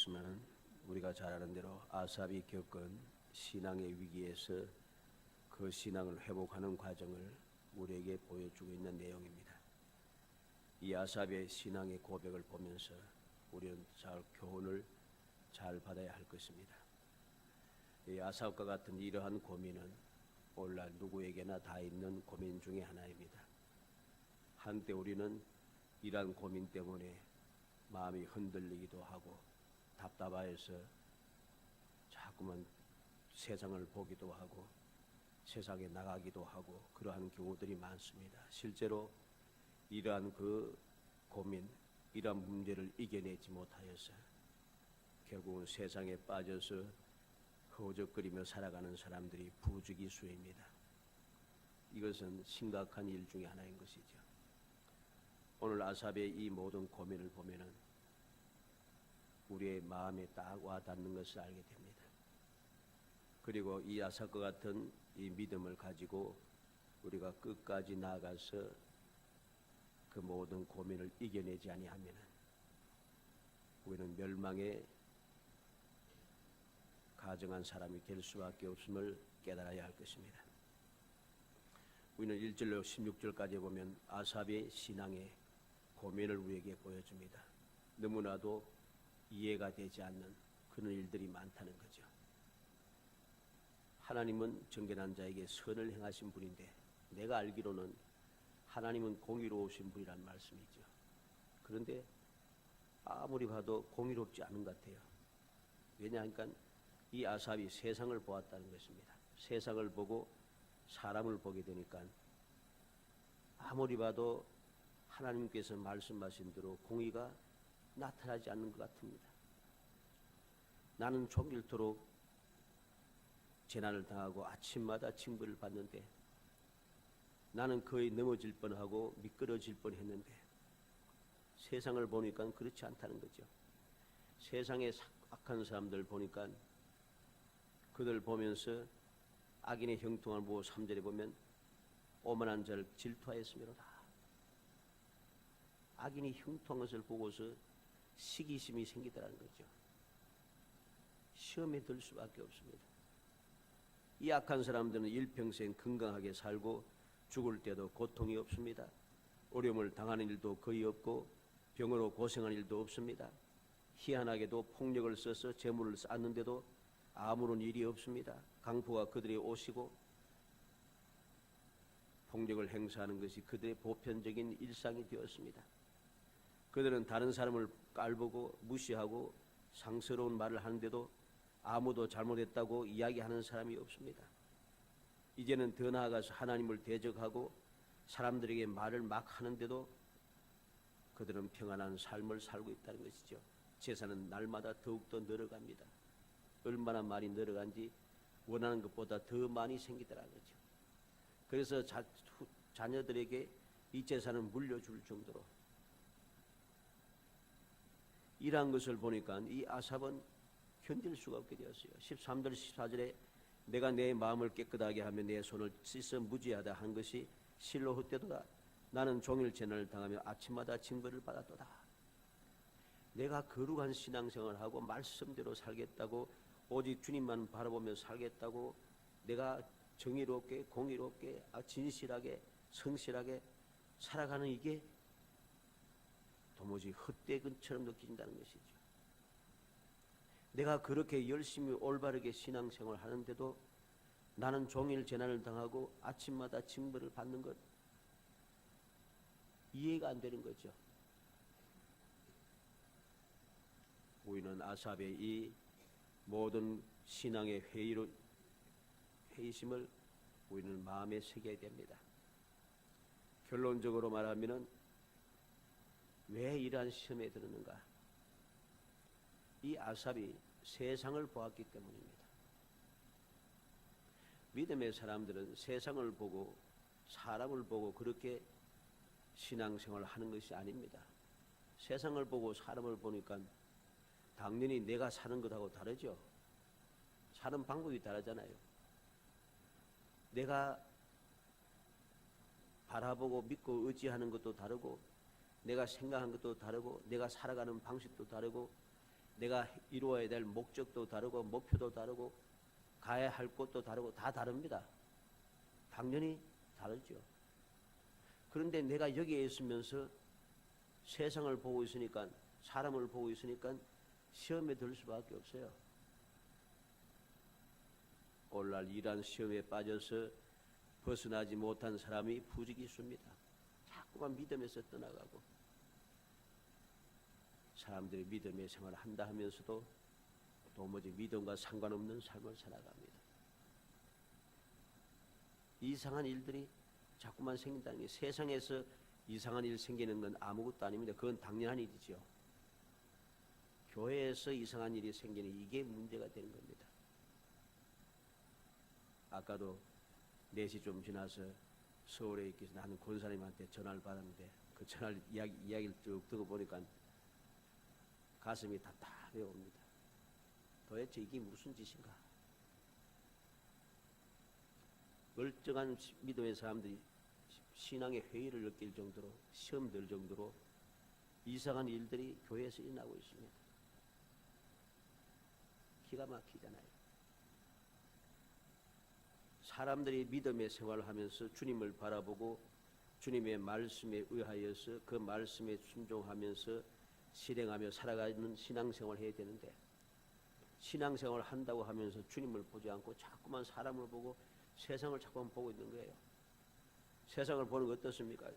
말씀은 우리가 잘 아는 대로 아삽이 겪은 신앙의 위기에서 그 신앙을 회복하는 과정을 우리에게 보여주고 있는 내용입니다. 이 아삽의 신앙의 고백을 보면서 우리는 교훈을 잘 받아야 할 것입니다. 이 아삽과 같은 이러한 고민은 오늘날 누구에게나 다 있는 고민 중에 하나입니다. 한때 우리는 이러한 고민 때문에 마음이 흔들리기도 하고 답답해서 자꾸만 세상을 보기도 하고 세상에 나가기도 하고 그러한 경우들이 많습니다. 실제로 이러한 그 고민, 이러한 문제를 이겨내지 못하여서 결국은 세상에 빠져서 허우적거리며 살아가는 사람들이 부주기수입니다. 이것은 심각한 일 중에 하나인 것이죠. 오늘 아삽의 이 모든 고민을 보면은 우리의 마음에 딱 와닿는 것을 알게 됩니다. 그리고 이 아삽과 같은 이 믿음을 가지고 우리가 끝까지 나아가서 그 모든 고민을 이겨내지 아니하면 우리는 멸망에 가정한 사람이 될 수밖에 없음을 깨달아야 할 것입니다. 우리는 1절로 16절까지 보면 아삽의 신앙의 고민을 우리에게 보여줍니다. 너무나도 이해가 되지 않는 그런 일들이 많다는 거죠. 하나님은 정결한 자에게 선을 행하신 분인데 내가 알기로는 하나님은 공의로우신 분이란 말씀이죠. 그런데 아무리 봐도 공의롭지 않은 것 같아요. 왜냐하니까 이 아삽이 세상을 보았다는 것입니다. 세상을 보고 사람을 보게 되니까 아무리 봐도 하나님께서 말씀하신 대로 공의가 나타나지 않는 것 같습니다. 나는 종일토록 재난을 당하고 아침마다 징벌을 받는데 나는 거의 넘어질 뻔하고 미끄러질 뻔했는데 세상을 보니까 그렇지 않다는 거죠. 세상에 악한 사람들 보니까 그들 보면서 악인의 형통을 보고 3절에 보면 오만한 자를 질투하였으므로다. 악인이 형통한 것을 보고서 시기심이 생기더라는 거죠. 시험에 들 수밖에 없습니다. 이 악한 사람들은 일평생 건강하게 살고 죽을 때도 고통이 없습니다. 어려움을 당하는 일도 거의 없고 병으로 고생하는 일도 없습니다. 희한하게도 폭력을 써서 재물을 쌓는데도 아무런 일이 없습니다. 강포가 그들이 오시고 폭력을 행사하는 것이 그들의 보편적인 일상이 되었습니다. 그들은 다른 사람을 깔보고 무시하고 상스러운 말을 하는데도 아무도 잘못했다고 이야기하는 사람이 없습니다. 이제는 더 나아가서 하나님을 대적하고 사람들에게 말을 막 하는데도 그들은 평안한 삶을 살고 있다는 것이죠. 재산은 날마다 더욱더 늘어갑니다. 얼마나 많이 늘어간지 원하는 것보다 더 많이 생기더라는 거죠. 그래서 자녀들에게 이 재산을 물려줄 정도로 이러한 것을 보니까 이 아삽은 견딜 수가 없게 되었어요. 13절 14절에 내가 내 마음을 깨끗하게 하며 내 손을 씻어 무지하다 한 것이 실로 헛되도다. 나는 종일 재난을 당하며 아침마다 징벌을 받았도다. 내가 거룩한 신앙생활을 하고 말씀대로 살겠다고 오직 주님만 바라보며 살겠다고 내가 정의롭게 공의롭게 진실하게 성실하게 살아가는 이게 도무지 헛되근처럼 느껴진다는 것이죠. 내가 그렇게 열심히 올바르게 신앙생활을 하는데도 나는 종일 재난을 당하고 아침마다 징벌을 받는 것 이해가 안 되는 거죠. 우리는 아삽의 이 모든 신앙의 회의심을 우리는 마음에 새겨야 됩니다. 결론적으로 말하면 왜 이러한 시험에 들었는가? 이 아삽이 세상을 보았기 때문입니다. 믿음의 사람들은 세상을 보고 사람을 보고 그렇게 신앙생활을 하는 것이 아닙니다. 세상을 보고 사람을 보니까 당연히 내가 사는 것하고 다르죠. 사는 방법이 다르잖아요. 내가 바라보고 믿고 의지하는 것도 다르고 내가 생각하는 것도 다르고 내가 살아가는 방식도 다르고 내가 이루어야 될 목적도 다르고 목표도 다르고 가야 할 곳도 다르고 다 다릅니다. 당연히 다르죠. 그런데 내가 여기에 있으면서 세상을 보고 있으니까, 사람을 보고 있으니까 시험에 들 수밖에 없어요. 오늘날 이러한 시험에 빠져서 벗어나지 못한 사람이 부지기수입니다. 자꾸만 믿음에서 떠나가고, 사람들이 믿음의 생활을 한다 하면서도 도무지 믿음과 상관없는 삶을 살아갑니다. 이상한 일들이 자꾸만 생긴다는 게, 세상에서 이상한 일 생기는 건 아무것도 아닙니다. 그건 당연한 일이죠. 교회에서 이상한 일이 생기는 이게 문제가 되는 겁니다. 아까도 4시 좀 지나서 서울에 있기 전에 한 권사님한테 전화를 받았는데, 그 전화를 이야기를 쭉 듣고 보니까 가슴이 답답해 옵니다. 도대체 이게 무슨 짓인가? 멀쩡한 믿음의 사람들이 신앙의 회의를 느낄 정도로, 시험 들 정도로 이상한 일들이 교회에서 일어나고 있습니다. 기가 막히잖아요. 사람들이 믿음의 생활을 하면서 주님을 바라보고 주님의 말씀에 의하여서 그 말씀에 순종하면서 실행하며 살아가는 신앙생활을 해야 되는데, 신앙생활을 한다고 하면서 주님을 보지 않고 자꾸만 사람을 보고 세상을 자꾸만 보고 있는 거예요. 세상을 보는 거 어떻습니까?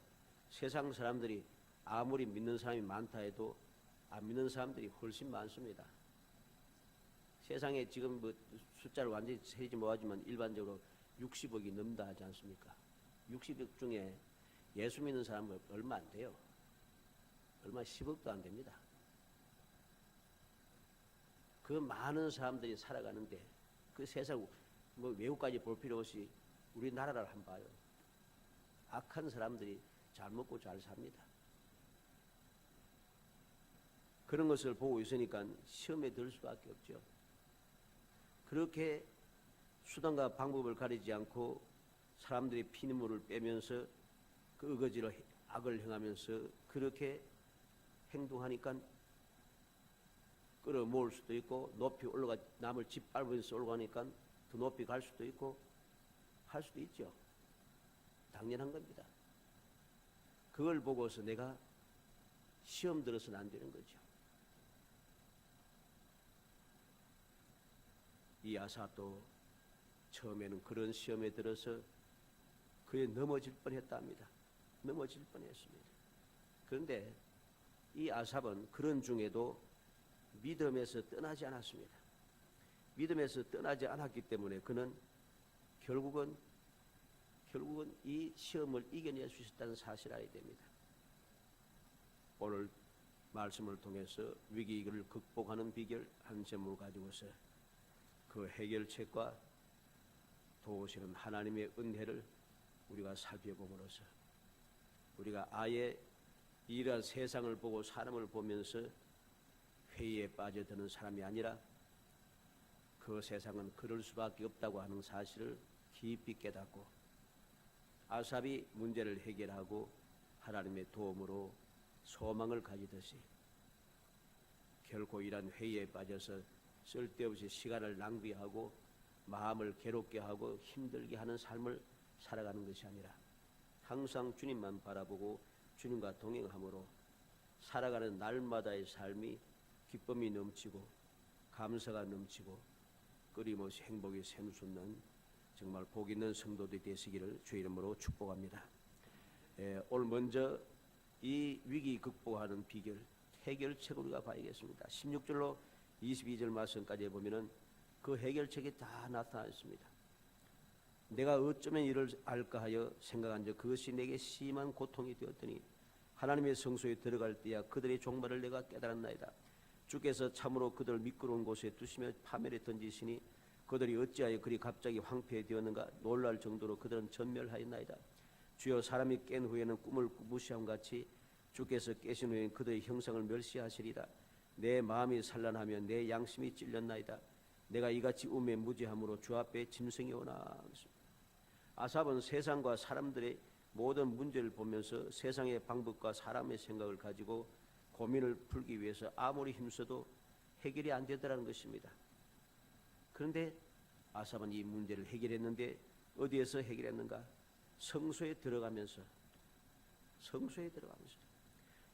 세상 사람들이 아무리 믿는 사람이 많다 해도 안 믿는 사람들이 훨씬 많습니다. 세상에 지금 뭐 숫자를 완전히 세지 못하지만 일반적으로 60억이 넘다 하지 않습니까? 60억 중에 예수 믿는 사람은 얼마 안 돼요. 얼마 10억도 안 됩니다. 그 많은 사람들이 살아가는데, 그 세상 뭐 외국까지 볼 필요 없이 우리나라를 한번 봐요. 악한 사람들이 잘 먹고 잘 삽니다. 그런 것을 보고 있으니까 시험에 들 수밖에 없죠. 그렇게 수단과 방법을 가리지 않고 사람들이 피눈물을 빼면서 그 어거지로 악을 행하면서 그렇게 행동하니까 끌어모을 수도 있고, 높이 올라가 남을 짓밟으면서 올라가니까 더 높이 갈 수도 있고 할 수도 있죠. 당연한 겁니다. 그걸 보고서 내가 시험 들어서는 안 되는 거죠. 이 아사도 처음에는 그런 시험에 들어서 그에 넘어질 뻔했답니다. 넘어질 뻔했습니다. 그런데 이 아삽은 그런 중에도 믿음에서 떠나지 않았습니다. 믿음에서 떠나지 않았기 때문에 그는 결국은 이 시험을 이겨낼 수 있었다는 사실을 알아야 됩니다. 오늘 말씀을 통해서 위기를 극복하는 비결 한 점을 가지고서 그 해결책과 도우시는 하나님의 은혜를 우리가 살펴봄으로써 우리가 아예 이러한 세상을 보고 사람을 보면서 회의에 빠져드는 사람이 아니라 그 세상은 그럴 수밖에 없다고 하는 사실을 깊이 깨닫고 아삽이 문제를 해결하고 하나님의 도움으로 소망을 가지듯이 결코 이런 회의에 빠져서 쓸데없이 시간을 낭비하고 마음을 괴롭게 하고 힘들게 하는 삶을 살아가는 것이 아니라 항상 주님만 바라보고 주님과 동행함으로 살아가는 날마다의 삶이 기쁨이 넘치고 감사가 넘치고 끊임없이 행복이 샘솟는 정말 복 있는 성도들이 되시기를 주의 이름으로 축복합니다. 오늘 먼저 이 위기 극복하는 비결, 해결책을 우리가 봐야겠습니다. 16절로 22절 말씀까지 보면은 그 해결책이 다 나타나 있습니다. 내가 어쩌면 이를 알까 하여 생각한 적 그것이 내게 심한 고통이 되었더니 하나님의 성소에 들어갈 때야 그들의 종말을 내가 깨달았나이다. 주께서 참으로 그들을 미끄러운 곳에 두시며 파멸에 던지시니 그들이 어찌하여 그리 갑자기 황폐되었는가. 놀랄 정도로 그들은 전멸하였나이다. 주여, 사람이 깬 후에는 꿈을 무시함 같이 주께서 깨신 후에는 그들의 형상을 멸시하시리라. 내 마음이 산란하며 내 양심이 찔렸나이다. 내가 이같이 우매 무지함으로 주 앞에 짐승이 오나. 아삽은 세상과 사람들의 모든 문제를 보면서 세상의 방법과 사람의 생각을 가지고 고민을 풀기 위해서 아무리 힘써도 해결이 안 되더라는 것입니다. 그런데 아삽은 이 문제를 해결했는데 어디에서 해결했는가? 성소에 들어가면서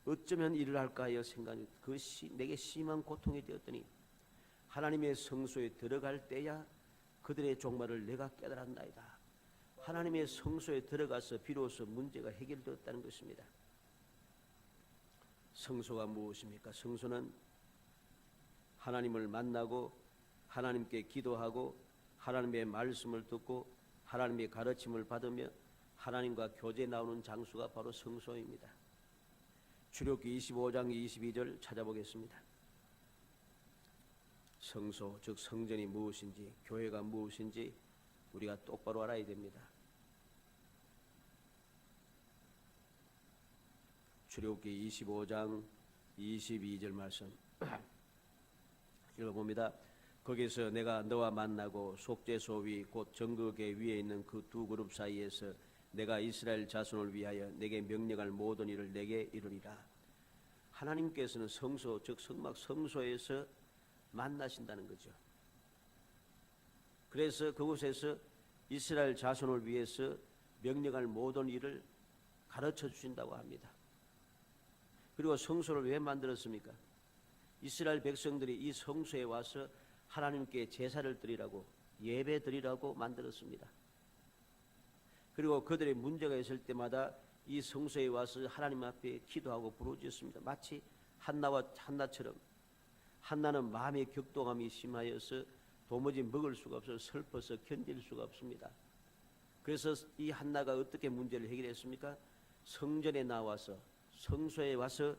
어쩌면 이를 할까 하여 생각이 그것이 내게 심한 고통이 되었더니 하나님의 성소에 들어갈 때야 그들의 종말을 내가 깨달았나이다. 하나님의 성소에 들어가서 비로소 문제가 해결되었다는 것입니다. 성소가 무엇입니까? 성소는 하나님을 만나고 하나님께 기도하고 하나님의 말씀을 듣고 하나님의 가르침을 받으며 하나님과 교제 나오는 장소가 바로 성소입니다. 출애굽기 25장 22절 찾아보겠습니다. 성소, 즉 성전이 무엇인지, 교회가 무엇인지 우리가 똑바로 알아야 됩니다. 출애굽기 25장 22절 말씀 읽어봅니다. 거기서 내가 너와 만나고 속죄소 위 곧 정거계 위에 있는 그 두 그룹 사이에서 내가 이스라엘 자손을 위하여 내게 명령할 모든 일을 내게 이루리라. 하나님께서는 성소, 즉 성소에서 만나신다는 거죠. 그래서 그곳에서 이스라엘 자손을 위해서 명령할 모든 일을 가르쳐 주신다고 합니다. 그리고 성소를 왜 만들었습니까? 이스라엘 백성들이 이 성소에 와서 하나님께 제사를 드리라고, 예배 드리라고 만들었습니다. 그리고 그들의 문제가 있을 때마다 이 성소에 와서 하나님 앞에 기도하고 부르짖었습니다. 마치 한나처럼. 한나는 마음의 격동함이 심하여서 도무지 먹을 수가 없어서 슬퍼서 견딜 수가 없습니다. 그래서 이 한나가 어떻게 문제를 해결했습니까? 성전에 나와서, 성소에 와서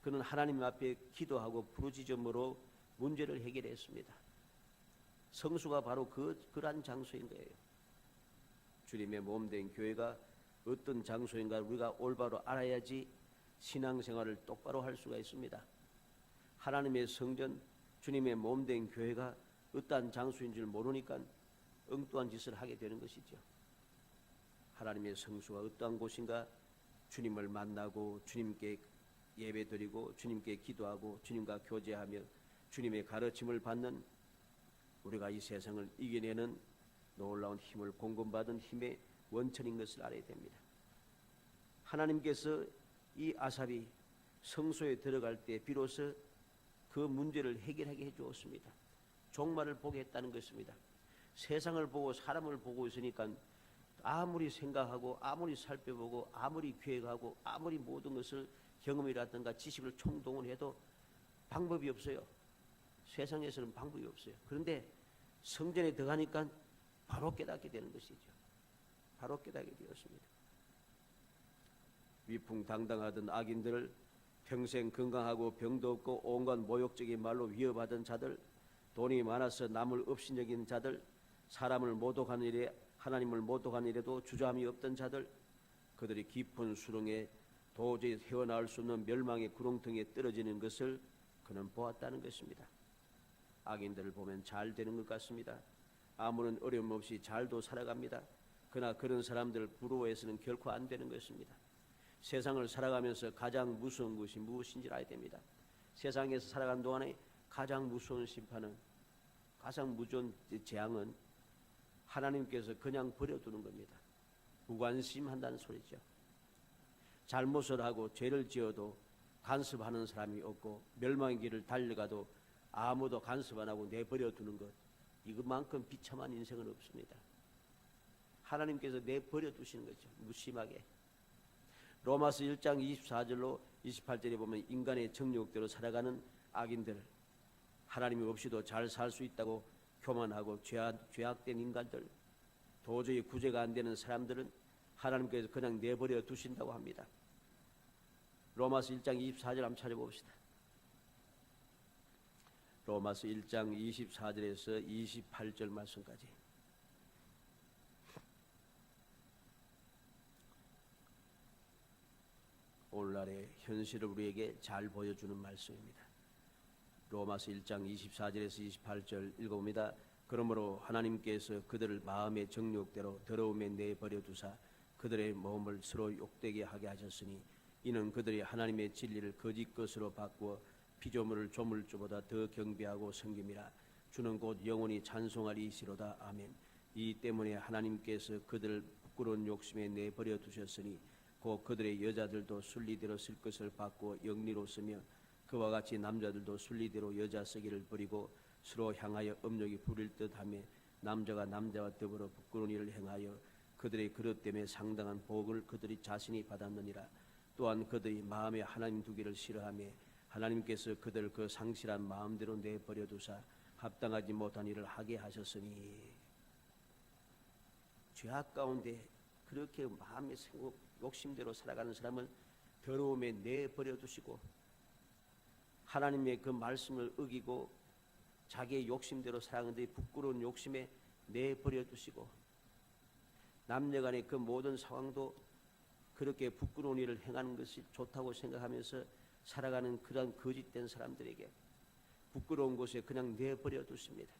그는 하나님 앞에 기도하고 부르짖음으로 문제를 해결했습니다. 성수가 바로 그러한 장소인 거예요. 주님의 몸된 교회가 어떤 장소인가 우리가 올바로 알아야지 신앙생활을 똑바로 할 수가 있습니다. 하나님의 성전, 주님의 몸된 교회가 어떠한 장소인 줄 모르니까 엉뚱한 짓을 하게 되는 것이죠. 하나님의 성수가 어떠한 곳인가? 주님을 만나고 주님께 예배드리고 주님께 기도하고 주님과 교제하며 주님의 가르침을 받는, 우리가 이 세상을 이겨내는 놀라운 힘을 공급받은 힘의 원천인 것을 알아야 됩니다. 하나님께서 이 아삽이 성소에 들어갈 때 비로소 그 문제를 해결하게 해주었습니다. 종말을 보게 했다는 것입니다. 세상을 보고 사람을 보고 있으니까 아무리 생각하고 아무리 살펴보고 아무리 계획하고 아무리 모든 것을 경험이라든가 지식을 총동원해도 방법이 없어요. 세상에서는 방법이 없어요. 그런데 성전에 들어가니까 바로 깨닫게 되는 것이죠. 바로 깨닫게 되었습니다. 위풍당당하던 악인들을 평생 건강하고 병도 없고 온갖 모욕적인 말로 위협하던 자들, 돈이 많아서 남을 업신여긴 자들, 사람을 모독하는 일에 하나님을 모독하는 일에도 주저함이 없던 자들, 그들이 깊은 수렁에 도저히 헤어나올 수 없는 멸망의 구렁텅이에 떨어지는 것을 그는 보았다는 것입니다. 악인들을 보면 잘 되는 것 같습니다. 아무런 어려움 없이 잘도 살아갑니다. 그러나 그런 사람들을 부러워해서는 결코 안 되는 것입니다. 세상을 살아가면서 가장 무서운 것이 무엇인지 알아야 됩니다. 세상에서 살아가는 동안에 가장 무서운 심판은, 가장 무서운 재앙은 하나님께서 그냥 버려두는 겁니다. 무관심한다는 소리죠. 잘못을 하고 죄를 지어도 간섭하는 사람이 없고 멸망의 길을 달려가도 아무도 간섭 안 하고 내버려두는 것, 이것만큼 비참한 인생은 없습니다. 하나님께서 내버려두시는 거죠. 무심하게. 로마서 1장 24절로 28절에 보면 인간의 정욕대로 살아가는 악인들, 하나님이 없이도 잘 살 수 있다고 교만하고 죄악된 인간들, 도저히 구제가 안 되는 사람들은 하나님께서 그냥 내버려 두신다고 합니다. 로마서 1장 24절 한번 찾아봅시다. 로마서 1장 24절에서 28절 말씀까지. 오늘날의 현실을 우리에게 잘 보여주는 말씀입니다. 로마서 1장 24절에서 28절 읽어봅니다. 그러므로 하나님께서 그들을 마음의 정욕대로 더러움에 내버려 두사 그들의 몸을 서로 욕되게 하게 하셨으니 이는 그들이 하나님의 진리를 거짓 것으로 바꾸어 피조물을 조물주보다 더 경배하고 섬김이라. 주는 곧 영원히 찬송하리시로다. 아멘. 이 때문에 하나님께서 그들을 부끄러운 욕심에 내버려 두셨으니 곧 그들의 여자들도 순리대로 쓸 것을 받고 영리로 쓰며 그와 같이 남자들도 순리대로 여자 쓰기를 버리고 서로 향하여 음욕이 부릴 듯하며 남자가 남자와 더불어 부끄러운 일을 행하여 그들의 그릇 때문에 상당한 복을 그들이 자신이 받았느니라. 또한 그들이 마음에 하나님 두기를 싫어하며 하나님께서 그들을 그 상실한 마음대로 내버려 두사 합당하지 못한 일을 하게 하셨으니. 죄악 가운데 그렇게 마음의 생각 욕심대로 살아가는 사람을 더러움에 내버려 두시고 하나님의 그 말씀을 어기고 자기의 욕심대로 살아가는데 부끄러운 욕심에 내버려 두시고 남녀간의 그 모든 상황도 그렇게 부끄러운 일을 행하는 것이 좋다고 생각하면서 살아가는 그런 거짓된 사람들에게 부끄러운 곳에 그냥 내버려 두십니다.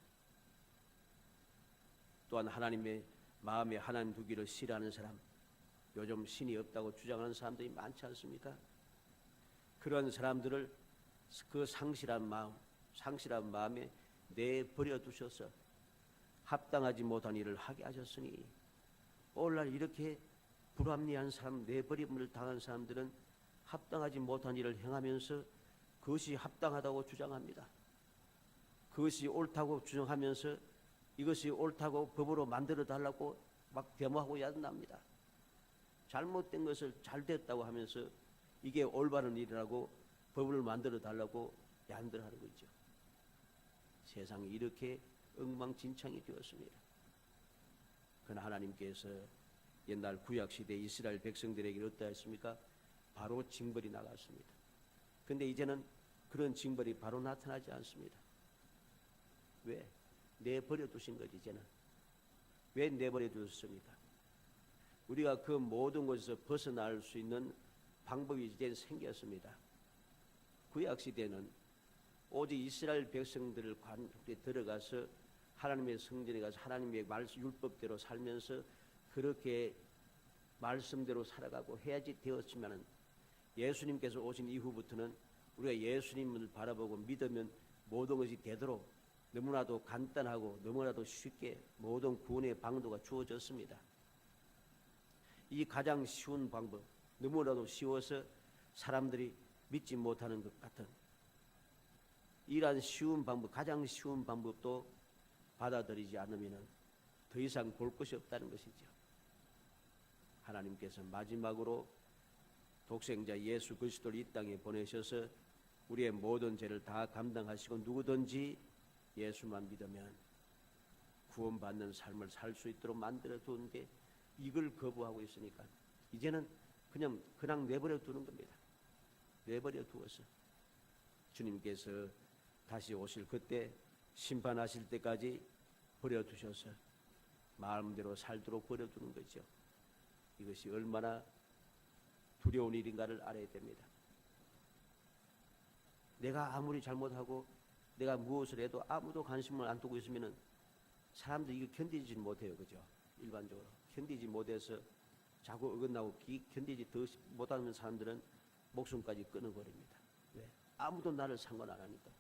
또한 하나님의 마음에 하나님 두기를 싫어하는 사람, 요즘 신이 없다고 주장하는 사람들이 많지 않습니까? 그런 사람들을 그 상실한 마음에 내버려 두셔서 합당하지 못한 일을 하게 하셨으니 오늘날 이렇게 불합리한 사람, 내버림을 당한 사람들은 합당하지 못한 일을 행하면서 그것이 합당하다고 주장합니다. 그것이 옳다고 주장하면서 이것이 옳다고 법으로 만들어 달라고 막 데모하고 야단납니다. 잘못된 것을 잘됐다고 하면서 이게 올바른 일이라고 법을 만들어 달라고 야단하는 거죠. 세상이 이렇게 엉망진창이 되었습니다. 그러나 하나님께서 옛날 구약시대 이스라엘 백성들에게 어떠했습니까? 바로 징벌이 나갔습니다. 그런데 이제는 그런 징벌이 바로 나타나지 않습니다. 왜? 내버려 두신 거지. 이제는 왜 내버려 두셨습니까? 우리가 그 모든 곳에서 벗어날 수 있는 방법이 이제 생겼습니다. 구약시대는 오직 이스라엘 백성들을 관에 들어가서 하나님의 성전에 가서 하나님의 율법대로 살면서 그렇게 말씀대로 살아가고 해야지 되었지만은 예수님께서 오신 이후부터는 우리가 예수님을 바라보고 믿으면 모든 것이 되도록 너무나도 간단하고 너무나도 쉽게 모든 구원의 방도가 주어졌습니다. 이 가장 쉬운 방법, 너무나도 쉬워서 사람들이 믿지 못하는 것 같은 이러한 쉬운 방법, 가장 쉬운 방법도 받아들이지 않으면 더 이상 볼 것이 없다는 것이죠. 하나님께서 마지막으로 독생자 예수 그리스도를 이 땅에 보내셔서 우리의 모든 죄를 다 감당하시고 누구든지 예수만 믿으면 구원받는 삶을 살 수 있도록 만들어 두는데 이걸 거부하고 있으니까 이제는 그냥 내버려 두는 겁니다. 내버려 두어서 주님께서 다시 오실 그때 심판하실 때까지 버려두셔서 마음대로 살도록 버려두는 거죠. 이것이 얼마나 두려운 일인가를 알아야 됩니다. 내가 아무리 잘못하고 내가 무엇을 해도 아무도 관심을 안 두고 있으면 사람들이 이거 견디지 못해요. 그죠? 일반적으로 견디지 못해서 자꾸 어긋나고 견디지 더 못하는 사람들은 목숨까지 끊어버립니다. 왜? 아무도 나를 상관 안 하니까.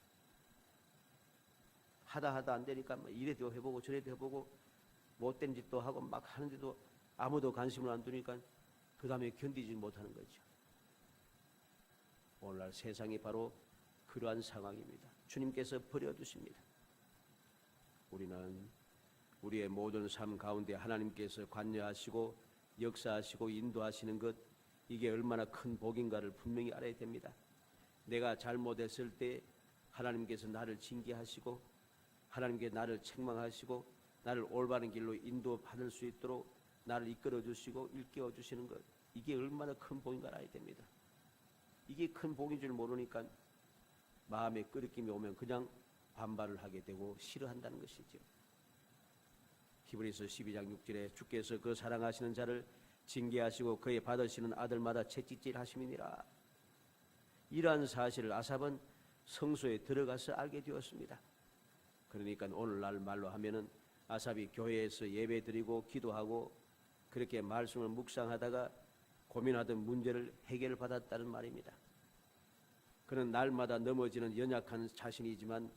하다 안 되니까 이래도 해보고 저래도 해보고 못된 짓도 하고 막 하는데도 아무도 관심을 안 두니까 그 다음에 견디지 못하는 거죠. 오늘날 세상이 바로 그러한 상황입니다. 주님께서 버려두십니다. 우리는 우리의 모든 삶 가운데 하나님께서 관여하시고 역사하시고 인도하시는 것, 이게 얼마나 큰 복인가를 분명히 알아야 됩니다. 내가 잘못했을 때 하나님께서 나를 징계하시고 하나님께 나를 책망하시고 나를 올바른 길로 인도받을 수 있도록 나를 이끌어 주시고 일깨워 주시는 것, 이게 얼마나 큰 복인가 알아야 됩니다. 이게 큰 복인 줄 모르니까 마음에 끄리낌이 오면 그냥 반발을 하게 되고 싫어한다는 것이죠. 히브리서 12장 6절에 주께서 그 사랑하시는 자를 징계하시고 그의 받으시는 아들마다 채찍질 하심이니라. 이러한 사실을 아삽은 성소에 들어가서 알게 되었습니다. 그러니까 오늘날 말로 하면은 아삽이 교회에서 예배드리고 기도하고 그렇게 말씀을 묵상하다가 고민하던 문제를 해결받았다는 말입니다. 그는 날마다 넘어지는 연약한 자신이지만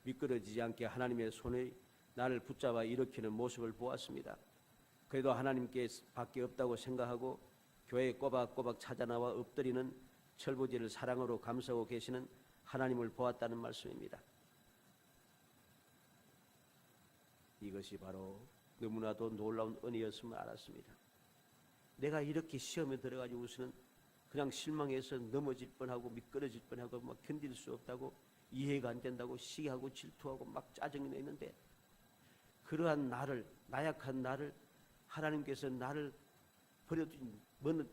미끄러지지 않게 하나님의 손에 나를 붙잡아 일으키는 모습을 보았습니다. 그래도 하나님께 밖에 없다고 생각하고 교회에 꼬박꼬박 찾아나와 엎드리는 철부지를 사랑으로 감싸고 계시는 하나님을 보았다는 말씀입니다. 이것이 바로 너무나도 놀라운 은혜였음을 알았습니다. 내가 이렇게 시험에 들어가지고서는 그냥 실망해서 넘어질 뻔하고 미끄러질 뻔하고 막 견딜 수 없다고 이해가 안 된다고 시기하고 질투하고 막 짜증이 내는데, 그러한 나를, 나약한 나를 하나님께서 나를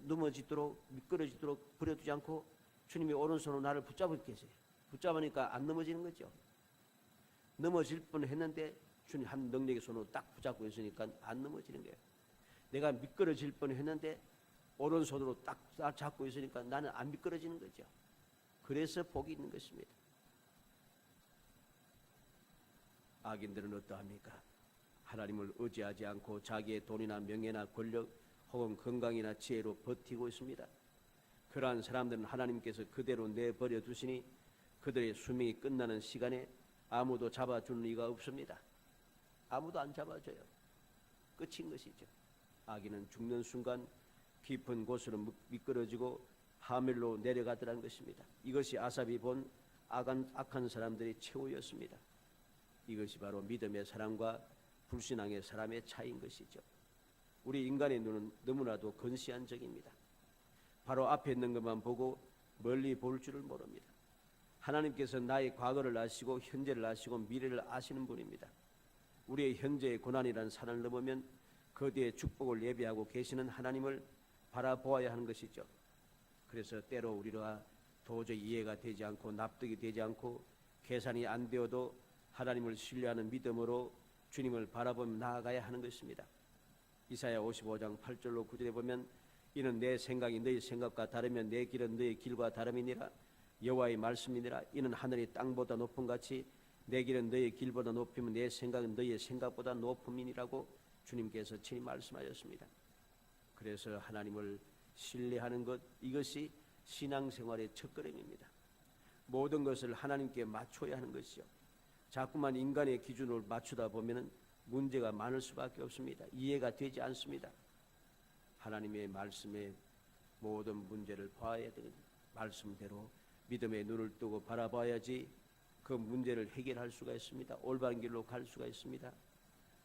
넘어지도록 미끄러지도록 버려두지 않고 주님이 오른손으로 나를 붙잡고 계세요. 붙잡으니까 안 넘어지는 거죠. 넘어질 뻔했는데 주님 한 능력의 손으로 딱 붙잡고 있으니까 안 넘어지는 거예요. 내가 미끄러질 뻔했는데 오른손으로 딱 잡고 있으니까 나는 안 미끄러지는 거죠. 그래서 복이 있는 것입니다. 악인들은 어떠합니까? 하나님을 의지하지 않고 자기의 돈이나 명예나 권력 혹은 건강이나 지혜로 버티고 있습니다. 그러한 사람들은 하나님께서 그대로 내버려 두시니 그들의 수명이 끝나는 시간에 아무도 잡아주는 이가 없습니다. 아무도 안 잡아줘요. 끝인 것이죠. 악인은 죽는 순간 깊은 곳으로 미끄러지고 하멜로 내려가더라는 것입니다. 이것이 아삽이 본 악한 사람들의 최후였습니다. 이것이 바로 믿음의 사람과 불신앙의 사람의 차이인 것이죠. 우리 인간의 눈은 너무나도 건시한 적입니다. 바로 앞에 있는 것만 보고 멀리 볼 줄을 모릅니다. 하나님께서 나의 과거를 아시고 현재를 아시고 미래를 아시는 분입니다. 우리의 현재의 고난이라는 산을 넘으면 그 뒤에 축복을 예비하고 계시는 하나님을 바라보아야 하는 것이죠. 그래서 때로 우리가 도저히 이해가 되지 않고 납득이 되지 않고 계산이 안 되어도 하나님을 신뢰하는 믿음으로 주님을 바라보며 나아가야 하는 것입니다. 이사야 55장 8절로 9절에 보면 이는 내 생각이 너희 생각과 다르면 내 길은 너희 길과 다름이니라. 여호와의 말씀이니라. 이는 하늘이 땅보다 높음 같이 내 길은 너희 길보다 높이면 내 생각은 너희의 생각보다 높음이니라고 주님께서 친히 말씀하셨습니다. 그래서 하나님을 신뢰하는 것, 이것이 신앙생활의 첫걸음입니다. 모든 것을 하나님께 맞춰야 하는 것이요. 자꾸만 인간의 기준을 맞추다 보면 문제가 많을 수밖에 없습니다. 이해가 되지 않습니다. 하나님의 말씀에 모든 문제를 봐야 되는 말씀대로 믿음의 눈을 뜨고 바라봐야지 그 문제를 해결할 수가 있습니다. 올바른 길로 갈 수가 있습니다.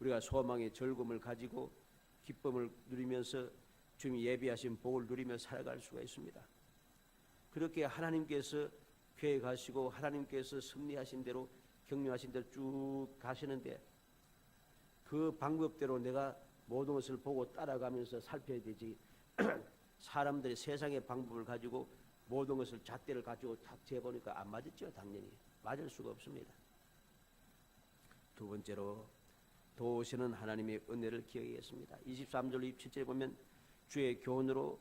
우리가 소망의 즐거움을 가지고 기쁨을 누리면서 주님이 예비하신 복을 누리며 살아갈 수가 있습니다. 그렇게 하나님께서 계획하시고 하나님께서 섭리하신 대로 격려하신 대로 쭉 가시는데 그 방법대로 내가 모든 것을 보고 따라가면서 살펴야 되지 사람들이 세상의 방법을 가지고 모든 것을 잣대를 가지고 탁 재보니까 안 맞았죠. 당연히 맞을 수가 없습니다. 두 번째로 도우시는 하나님의 은혜를 기억하겠습니다. 23절 27절에 보면 주의 교훈으로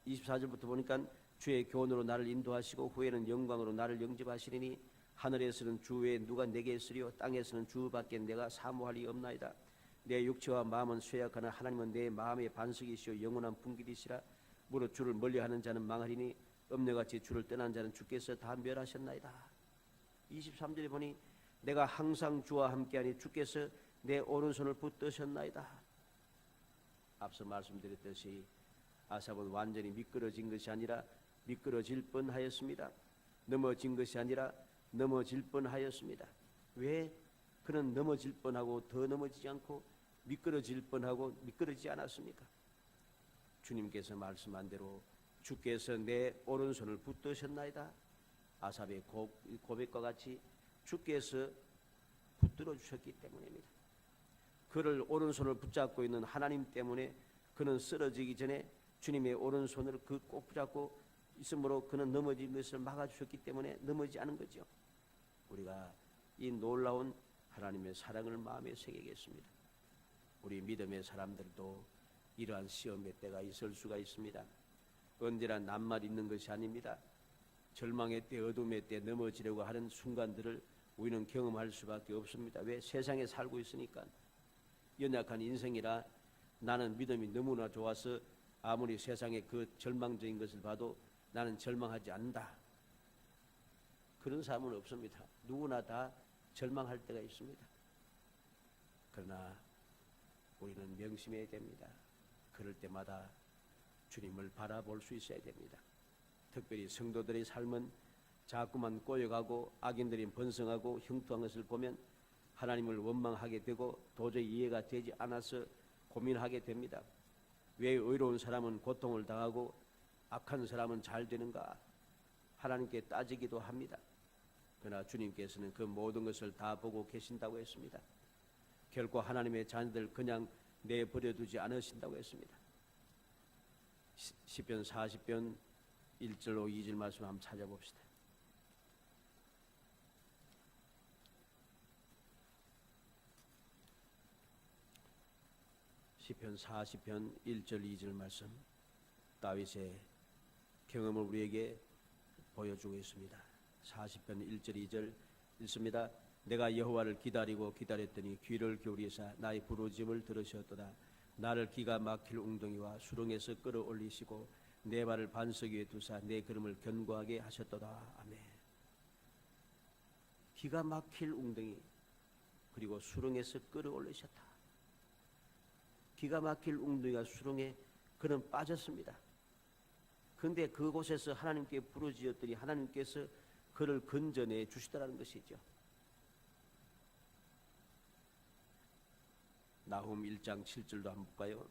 24절부터 보니까 주의 교훈으로 나를 인도하시고 후에는 영광으로 나를 영접하시리니 하늘에서는 주 외에 누가 내게 있으리요 땅에서는 주밖에 내가 사모할 리 없나이다. 내 육체와 마음은 쇠약하나 하나님은 내 마음의 반석이시요 영원한 분길이시라. 무릇 주를 멀리하는 자는 망하리니 엄녀같이 주를 떠난 자는 주께서 다 멸하셨나이다. 23절에 보니 내가 항상 주와 함께하니 주께서 내 오른손을 붙드셨나이다. 앞서 말씀드렸듯이 아삽은 완전히 미끄러진 것이 아니라 미끄러질 뻔하였습니다. 넘어진 것이 아니라 넘어질 뻔하였습니다. 왜 그는 넘어질 뻔하고 더 넘어지지 않고 미끄러질 뻔하고 미끄러지지 않았습니까? 주님께서 말씀한 대로 주께서 내 오른손을 붙드셨나이다. 아삽의 고백과 같이 주께서 붙들어 주셨기 때문입니다. 그를 오른손을 붙잡고 있는 하나님 때문에 그는 쓰러지기 전에 주님의 오른손을 꼭 붙잡고 있으므로 그는 넘어진 것을 막아주셨기 때문에 넘어지지 않은 거죠. 우리가 이 놀라운 하나님의 사랑을 마음에 새기겠습니다. 우리 믿음의 사람들도 이러한 시험의 때가 있을 수가 있습니다. 언제나 낱말 있는 것이 아닙니다. 절망의 때, 어둠의 때 넘어지려고 하는 순간들을 우리는 경험할 수밖에 없습니다. 왜? 세상에 살고 있으니까. 연약한 인생이라 나는 믿음이 너무나 좋아서 아무리 세상에 그 절망적인 것을 봐도 나는 절망하지 않는다. 그런 사람은 없습니다. 누구나 다 절망할 때가 있습니다. 그러나 우리는 명심해야 됩니다. 그럴 때마다 주님을 바라볼 수 있어야 됩니다. 특별히 성도들의 삶은 자꾸만 꼬여가고 악인들이 번성하고 형통한 것을 보면 하나님을 원망하게 되고 도저히 이해가 되지 않아서 고민하게 됩니다. 왜 의로운 사람은 고통을 당하고 악한 사람은 잘 되는가? 하나님께 따지기도 합니다. 그러나 주님께서는 그 모든 것을 다 보고 계신다고 했습니다. 결코 하나님의 자녀들 그냥 내버려 두지 않으신다고 했습니다. 시편 40편 1절로 2절 말씀 한번 찾아봅시다. 시편 40편 1절 2절 말씀, 다윗의 경험을 우리에게 보여주고 있습니다. 40편 1절 2절 읽습니다. 내가 여호와를 기다리고 기다렸더니 귀를 기울이사 나의 부르짖음을 들으셨도다. 나를 기가 막힐 웅덩이와 수렁에서 끌어올리시고 내 발을 반석 위에 두사 내 걸음을 견고하게 하셨도다. 아멘. 기가 막힐 웅덩이 그리고 수렁에서 끌어올리셨다. 기가 막힐 웅덩이가 수렁에 그는 빠졌습니다. 그런데 그곳에서 하나님께 부르짖었더니 하나님께서 그를 건져내 주시더라는 것이죠. 나훔 1장 7절도 한번 볼까요?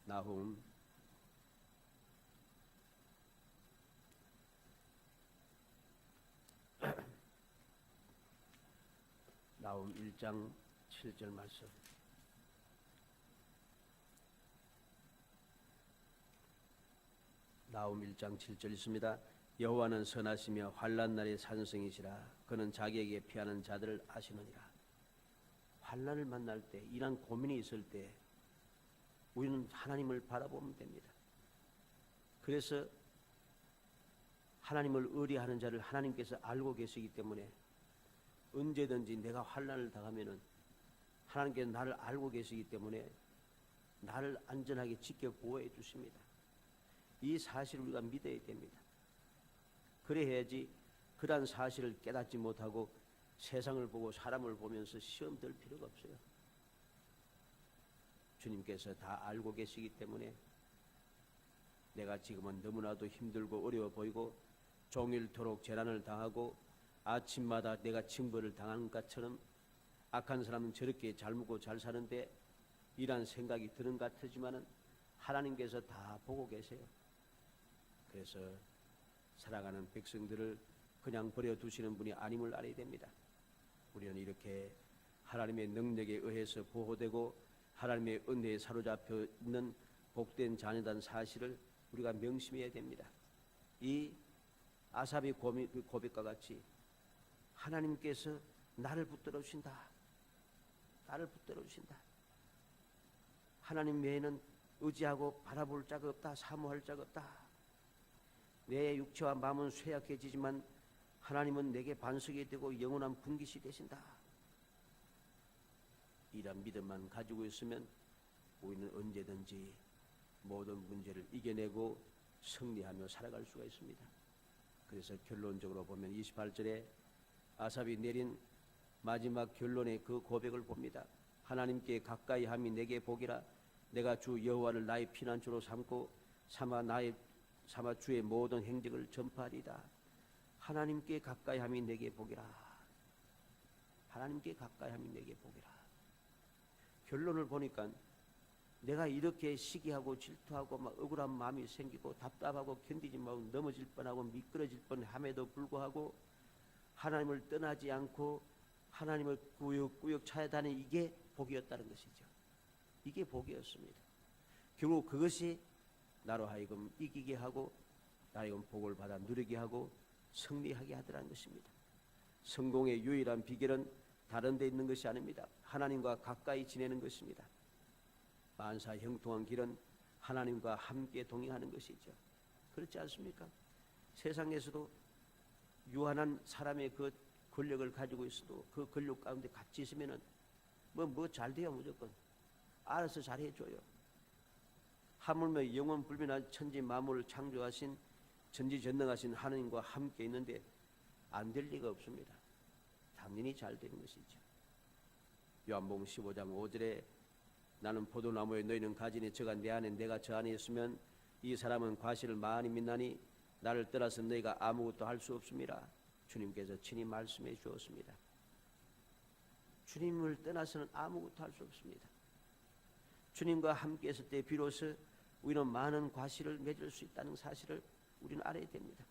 나훔 1장 7절 말씀. 나훔 1장 7절 있습니다. 여호와는 선하시며 환난 날의 산성이시라. 그는 자기에게 피하는 자들을 아시느니라. 환난을 만날 때, 이런 고민이 있을 때 우리는 하나님을 바라보면 됩니다. 그래서 하나님을 의뢰하는 자를 하나님께서 알고 계시기 때문에 언제든지 내가 환난을 당하면은 하나님께서 나를 알고 계시기 때문에 나를 안전하게 지켜 보호해 주십니다. 이 사실을 우리가 믿어야 됩니다. 그래야지 그러한 사실을 깨닫지 못하고 세상을 보고 사람을 보면서 시험 들 필요가 없어요. 주님께서 다 알고 계시기 때문에 내가 지금은 너무나도 힘들고 어려워 보이고 종일토록 재난을 당하고 아침마다 내가 징벌을 당하는 것처럼 악한 사람은 저렇게 잘 먹고 잘 사는데 이란 생각이 드는 것 같지만은 하나님께서 다 보고 계세요. 그래서 살아가는 백성들을 그냥 버려두시는 분이 아님을 알아야 됩니다. 우리는 이렇게 하나님의 능력에 의해서 보호되고 하나님의 은혜에 사로잡혀 있는 복된 자녀다는 사실을 우리가 명심해야 됩니다. 이 아삽의 고백과 같이 하나님께서 나를 붙들어 주신다. 나를 붙들어 주신다. 하나님 외에는 의지하고 바라볼 자가 없다. 사모할 자가 없다. 내 육체와 마음은 쇠약해지지만 하나님은 내게 반석이 되고 영원한 분깃이 되신다. 이런 믿음만 가지고 있으면 우리는 언제든지 모든 문제를 이겨내고 승리하며 살아갈 수가 있습니다. 그래서 결론적으로 보면 28절에 아삽이 내린 마지막 결론의 그 고백을 봅니다. 하나님께 가까이 함이 내게 복이라. 내가 주 여호와를 나의 피난처로 삼고 삼아 주의 모든 행적을 전파하리다. 하나님께 가까이 함이 내게 복이라. 하나님께 가까이 함이 내게 복이라. 결론을 보니까 내가 이렇게 시기하고 질투하고 막 억울한 마음이 생기고 답답하고 견디지 못하고 넘어질 뻔하고 미끄러질 뻔함에도 불구하고 하나님을 떠나지 않고 하나님을 꾸역꾸역 찾아다니는 이게 복이었다는 것이죠. 이게 복이었습니다. 결국 그것이 나로 하여금 이기게 하고 나로 하여금 복을 받아 누리게 하고 승리하게 하더라는 것입니다. 성공의 유일한 비결은 다른 데 있는 것이 아닙니다. 하나님과 가까이 지내는 것입니다. 만사 형통한 길은 하나님과 함께 동행하는 것이죠. 그렇지 않습니까? 세상에서도 유한한 사람의 그 권력을 가지고 있어도 그 권력 가운데 같이 있으면은 뭐 잘 돼요. 무조건 알아서 잘 해줘요. 하물며 영원 불변한 천지 만물을 창조하신 전지전능하신 하나님과 함께 있는데 안 될 리가 없습니다. 당연히 잘 되는 것이죠. 요한복음 15장 5절에 나는 포도나무에 너희는 가지니 저가 내 안에 내가 저 안에 있으면 이 사람은 과실을 많이 믿나니 나를 떠나서 너희가 아무것도 할 수 없습니다. 주님께서 친히 말씀해 주었습니다. 주님을 떠나서는 아무것도 할 수 없습니다. 주님과 함께 있을 때 비로소 우리는 많은 과실을 맺을 수 있다는 사실을 우리는 알아야 됩니다.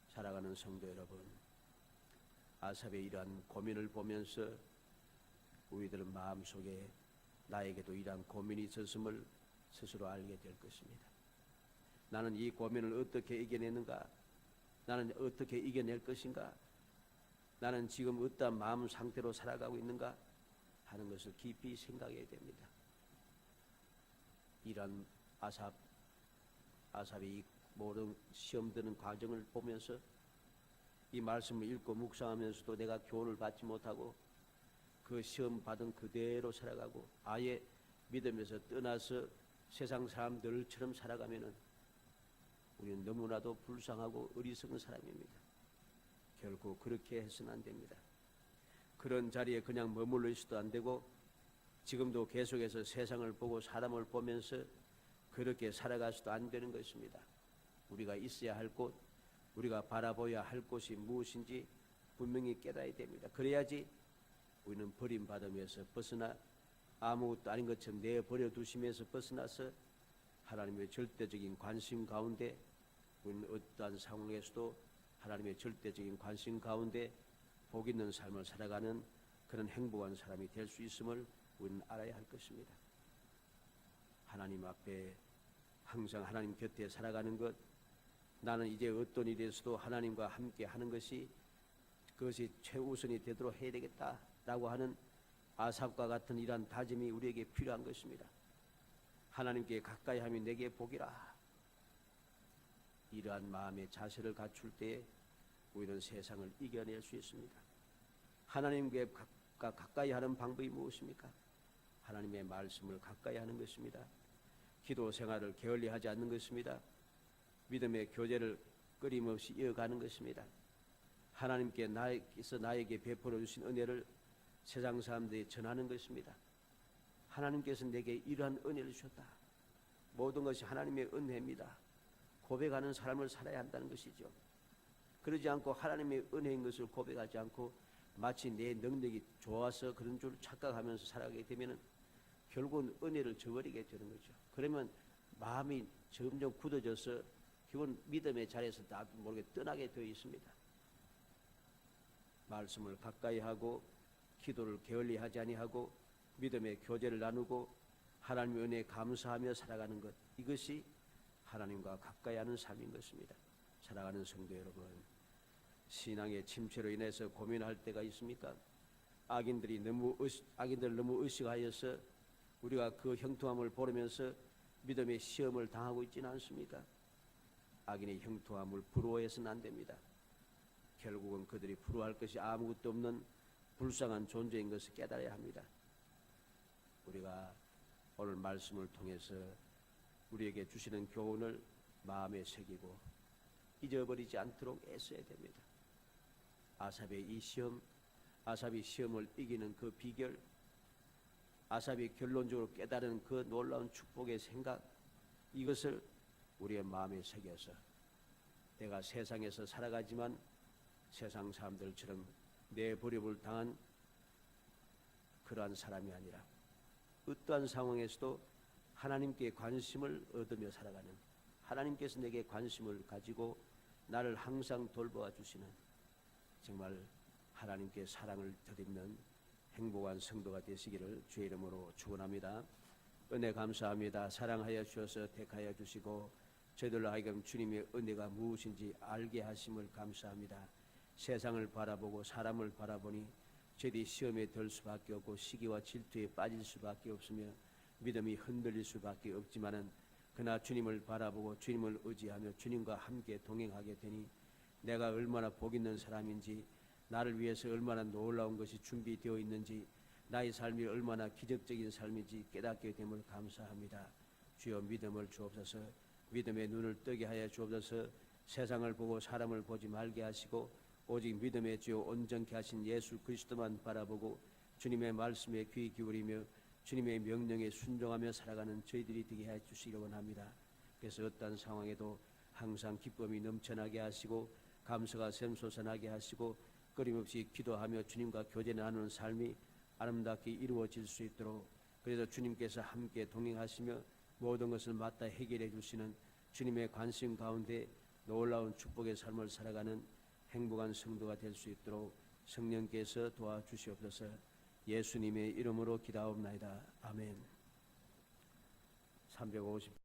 살아가는 성도 여러분, 아삽의 이러한 고민을 보면서 우리들은 마음속에 나에게도 이러한 고민이 있었음을 스스로 알게 될 것입니다. 나는 이 고민을 어떻게 이겨내는가? 나는 어떻게 이겨낼 것인가? 나는 지금 어떠한 마음 상태로 살아가고 있는가? 하는 것을 깊이 생각해야 됩니다. 이런 아삽이 이 모든 시험 드는 과정을 보면서 이 말씀을 읽고 묵상하면서도 내가 교훈을 받지 못하고 그 시험 받은 그대로 살아가고 아예 믿음에서 떠나서 세상 사람들처럼 살아가면은 우리는 너무나도 불쌍하고 어리석은 사람입니다. 결코 그렇게 해서는 안 됩니다. 그런 자리에 그냥 머물러 있어도 안 되고 지금도 계속해서 세상을 보고 사람을 보면서 그렇게 살아가서도 안 되는 것입니다. 우리가 있어야 할 곳, 우리가 바라보아야 할 곳이 무엇인지 분명히 깨달아야 됩니다. 그래야지 우리는 버림받음에서 벗어나 아무것도 아닌 것처럼 내버려 두심에서 벗어나서 하나님의 절대적인 관심 가운데 우리는 어떠한 상황에서도 하나님의 절대적인 관심 가운데 복 있는 삶을 살아가는 그런 행복한 사람이 될 수 있음을 우리는 알아야 할 것입니다. 하나님 앞에 항상 하나님 곁에 살아가는 것, 나는 이제 어떤 일에서도 하나님과 함께 하는 것이 그것이 최우선이 되도록 해야 되겠다라고 하는 아삽과 같은 이러한 다짐이 우리에게 필요한 것입니다. 하나님께 가까이 하면 내게 복이라. 이러한 마음의 자세를 갖출 때에 우리는 세상을 이겨낼 수 있습니다. 하나님께 가까이 하는 방법이 무엇입니까? 하나님의 말씀을 가까이 하는 것입니다. 기도 생활을 게을리하지 않는 것입니다. 믿음의 교제를 끊임없이 이어가는 것입니다. 하나님께 나에게 베풀어 주신 은혜를 세상 사람들이 전하는 것입니다. 하나님께서 내게 이러한 은혜를 주셨다. 모든 것이 하나님의 은혜입니다. 고백하는 삶을 살아야 한다는 것이죠. 그러지 않고 하나님의 은혜인 것을 고백하지 않고 마치 내 능력이 좋아서 그런 줄 착각하면서 살아가게 되면 결국은 은혜를 저버리게 되는 거죠. 그러면 마음이 점점 굳어져서 결국은 믿음의 자리에서 나도 모르게 떠나게 되어 있습니다. 말씀을 가까이 하고 기도를 게을리하지 아니하고 믿음의 교제를 나누고 하나님의 은혜에 감사하며 살아가는 것, 이것이 하나님과 가까이 하는 삶인 것입니다. 살아가는 성도 여러분, 신앙의 침체로 인해서 고민할 때가 있습니까? 악인들 너무 의식하여서 우리가 그 형통함을 보면서 믿음의 시험을 당하고 있지는 않습니까? 악인의 형통함을 부러워해서는 안 됩니다. 결국은 그들이 부러워할 것이 아무것도 없는 불쌍한 존재인 것을 깨달아야 합니다. 우리가 오늘 말씀을 통해서 우리에게 주시는 교훈을 마음에 새기고 잊어버리지 않도록 애써야 됩니다. 아삽의 이 시험, 아삽이 시험을 이기는 그 비결, 아삽이 결론적으로 깨달은 그 놀라운 축복의 생각, 이것을 우리의 마음에 새겨서 내가 세상에서 살아가지만 세상 사람들처럼 내버림을 당한 그러한 사람이 아니라 어떠한 상황에서도 하나님께 관심을 얻으며 살아가는, 하나님께서 내게 관심을 가지고 나를 항상 돌보아 주시는 정말 하나님께 사랑을 덧입는 행복한 성도가 되시기를 주의 이름으로 축원합니다. 은혜 감사합니다. 사랑하여 주셔서 택하여 주시고 저희들로 하여금 주님의 은혜가 무엇인지 알게 하심을 감사합니다. 세상을 바라보고 사람을 바라보니 저희들이 시험에 들 수밖에 없고 시기와 질투에 빠질 수밖에 없으며 믿음이 흔들릴 수밖에 없지만은 그러나 주님을 바라보고 주님을 의지하며 주님과 함께 동행하게 되니 내가 얼마나 복 있는 사람인지, 나를 위해서 얼마나 놀라운 것이 준비되어 있는지, 나의 삶이 얼마나 기적적인 삶인지 깨닫게 됨을 감사합니다. 주여 믿음을 주옵소서. 믿음의 눈을 뜨게 하여 주옵소서. 세상을 보고 사람을 보지 말게 하시고 오직 믿음의 주요 온전케 하신 예수 그리스도만 바라보고 주님의 말씀에 귀 기울이며 주님의 명령에 순종하며 살아가는 저희들이 되게 해 주시기 원합니다. 그래서 어떤 상황에도 항상 기쁨이 넘쳐나게 하시고 감사가 샘솟아나게 하시고 끊임없이 기도하며 주님과 교제 나누는 삶이 아름답게 이루어질 수 있도록, 그래서 주님께서 함께 동행하시며 모든 것을 맡아 해결해 주시는 주님의 관심 가운데 놀라운 축복의 삶을 살아가는 행복한 성도가 될 수 있도록 성령께서 도와주시옵소서. 예수님의 이름으로 기도하옵나이다. 아멘. 350